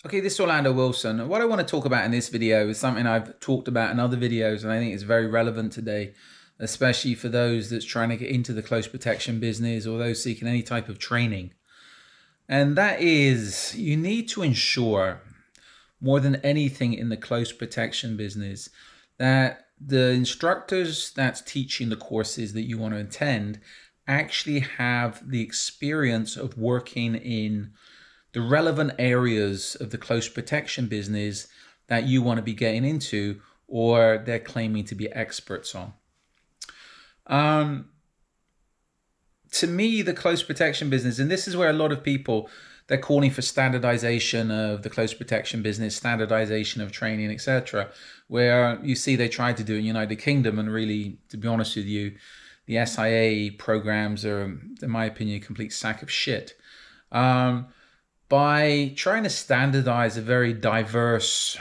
Okay, this is Orlando Wilson. What I want to talk about in this video is something I've talked about in other videos, and I think it's very relevant today, especially for those that's trying to get into the close protection business or those seeking any type of training. And that is, you need to ensure more than anything in the close protection business that the instructors that's teaching the courses that you want to attend actually have the experience of working in the relevant areas of the close protection business that you want to be getting into or they're claiming to be experts on. To me, the close protection business, and this is where a lot of people, they're calling for standardization of the close protection business, standardization of training, etc. Where you see they tried to do in United Kingdom, and really, to be honest with you, the SIA programs are, in my opinion, a complete sack of shit. By trying to standardize a very diverse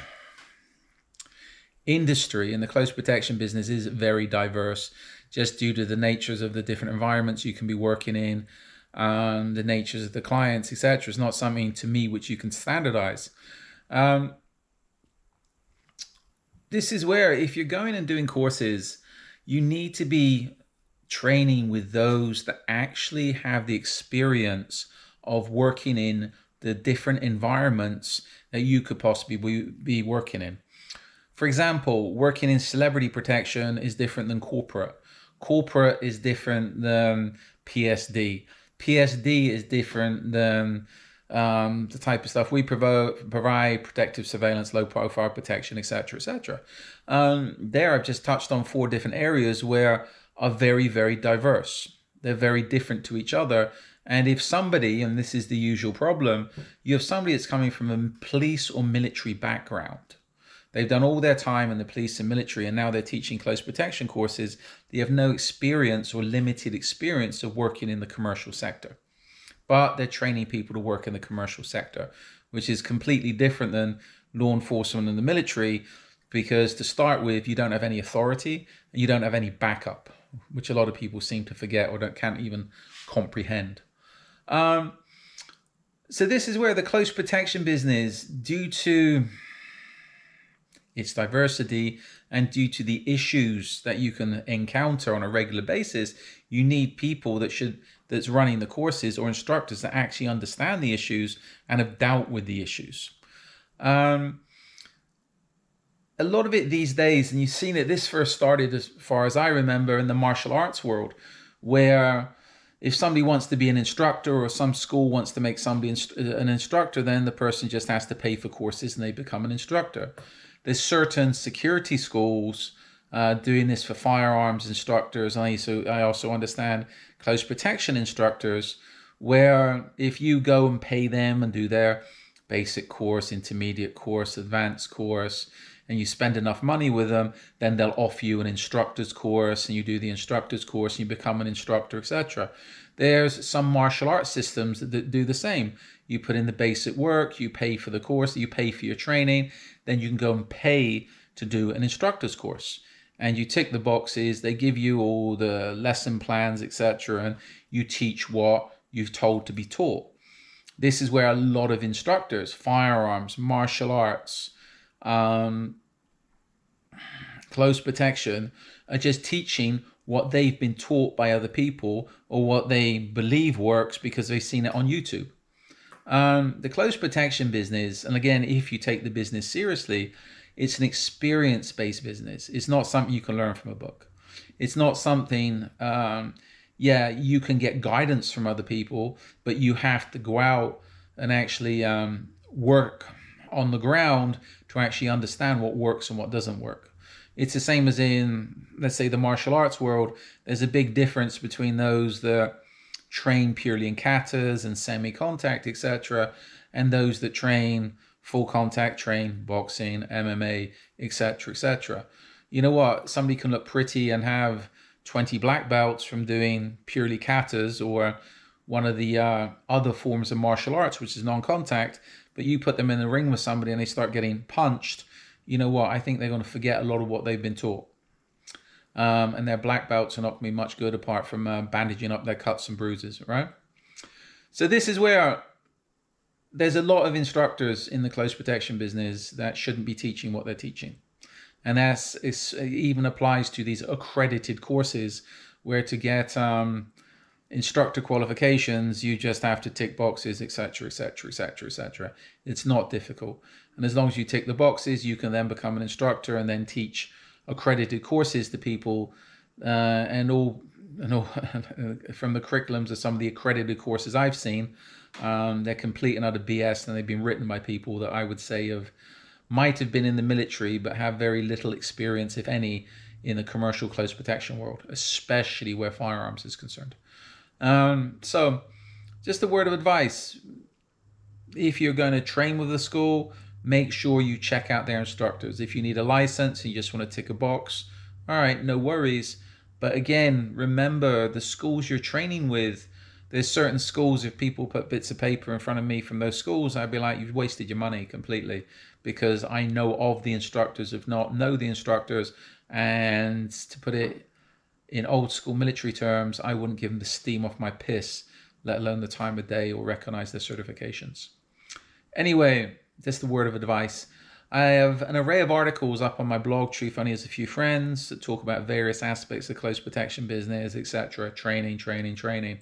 industry, and the close protection business is very diverse just due to the natures of the different environments you can be working in, the natures of the clients, etc. It's not something to me which you can standardize. This is where, if you're going and doing courses, you need to be training with those that actually have the experience of working in the different environments that you could possibly be working in. For example, working in celebrity protection is different than corporate. Corporate is different than PSD. PSD is different than the type of stuff we provide, protective surveillance, low profile protection, etc., etc. There I've just touched on 4 different areas where are very, very diverse. They're very different to each other. And if somebody, and this is the usual problem, you have somebody that's coming from a police or military background. They've done all their time in the police and military, and now they're teaching close protection courses. They have no experience or limited experience of working in the commercial sector. But they're training people to work in the commercial sector, which is completely different than law enforcement and the military, because to start with, you don't have any authority and you don't have any backup, which a lot of people seem to forget or can't even comprehend. So this is where the close protection business, due to its diversity and due to the issues that you can encounter on a regular basis, you need people that's running the courses or instructors that actually understand the issues and have dealt with the issues. A lot of it these days, and you've seen it, this first started, as far as I remember, in the martial arts world, where if somebody wants to be an instructor or some school wants to make somebody an instructor, then the person just has to pay for courses and they become an instructor. There's certain security schools doing this for firearms instructors. I also understand close protection instructors, where if you go and pay them and do their basic course, intermediate course, advanced course, and you spend enough money with them, then they'll offer you an instructor's course, and you do the instructor's course and you become an instructor, etc. There's some martial arts systems that do the same. You put in the basic work, you pay for the course, you pay for your training, then you can go and pay to do an instructor's course. And you tick the boxes, they give you all the lesson plans, etc., and you teach what you've told to be taught. This is where a lot of instructors, firearms, martial arts, close protection, are just teaching what they've been taught by other people or what they believe works because they've seen it on YouTube. The close protection business, and again, if you take the business seriously, it's an experience-based business. It's not something you can learn from a book. It's not something, you can get guidance from other people, but you have to go out and actually work on the ground to actually understand what works and what doesn't work. It's the same as in, let's say, the martial arts world. There's a big difference between those that train purely in katas and semi-contact, etc., and those that train full contact, train boxing, MMA, etc., etc. You know what? Somebody can look pretty and have 20 black belts from doing purely katas or one of the other forms of martial arts, which is non-contact, but you put them in the ring with somebody and they start getting punched. You know what? I think they're going to forget a lot of what they've been taught. And their black belts are not going to be much good apart from bandaging up their cuts and bruises, right? So this is where there's a lot of instructors in the close protection business that shouldn't be teaching what they're teaching. And that's it even applies to these accredited courses where to get instructor qualifications, you just have to tick boxes, etc., etc., etc., etc. It's not difficult. And as long as you tick the boxes, you can then become an instructor and then teach accredited courses to people. And all from the curriculums of some of the accredited courses I've seen, they're complete and utter BS, and they've been written by people that I would say might have been in the military but have very little experience, if any, in the commercial close protection world, especially where firearms is concerned. So just a word of advice. If you're going to train with a school, make sure you check out their instructors. If you need a license and you just want to tick a box, all right, no worries. But again, remember the schools you're training with. There's certain schools, if people put bits of paper in front of me from those schools, I'd be like, you've wasted your money completely, because I know of the instructors, if not know the instructors. And to put it in old school military terms, I wouldn't give them the steam off my piss, let alone the time of day or recognize their certifications. Anyway, just a word of advice. I have an array of articles up on my blog, Truth Only Has a Few Friends, that talk about various aspects of close protection business, etc. Training.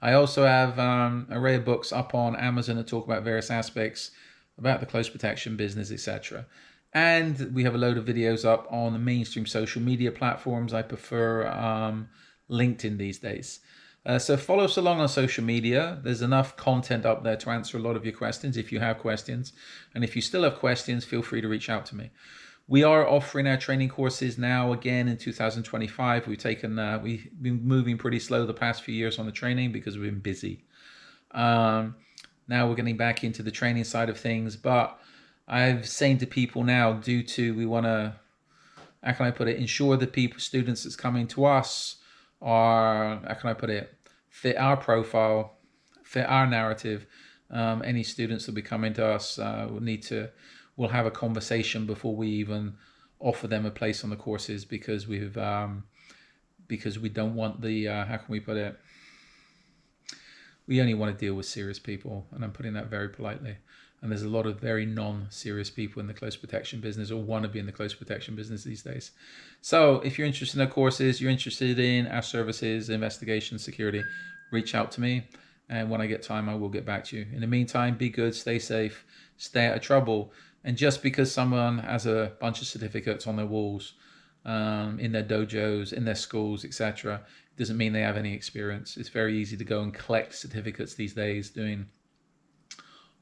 I also have an array of books up on Amazon that talk about various aspects about the close protection business, etc. And we have a load of videos up on the mainstream social media platforms. I prefer LinkedIn these days. So follow us along on social media. There's enough content up there to answer a lot of your questions if you have questions. And if you still have questions, feel free to reach out to me. We are offering our training courses now again in 2025. We've been moving pretty slow the past few years on the training because we've been busy. Now we're getting back into the training side of things, but I've saying to people now, we want to, how can I put it, ensure the students that's coming to us are, how can I put it, fit our profile, fit our narrative. Any students that will be coming to us we'll have a conversation before we even offer them a place on the courses, because we don't want the, how can we put it, we only want to deal with serious people, and I'm putting that very politely. And there's a lot of very non-serious people in the close protection business, or want to be in the close protection business these days. So if you're interested in our courses, you're interested in our services, investigation, security, reach out to me. And when I get time, I will get back to you. In the meantime, be good, stay safe, stay out of trouble. And just because someone has a bunch of certificates on their walls, in their dojos, in their schools, etc., doesn't mean they have any experience. It's very easy to go and collect certificates these days doing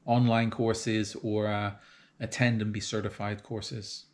online courses or attend and be certified courses.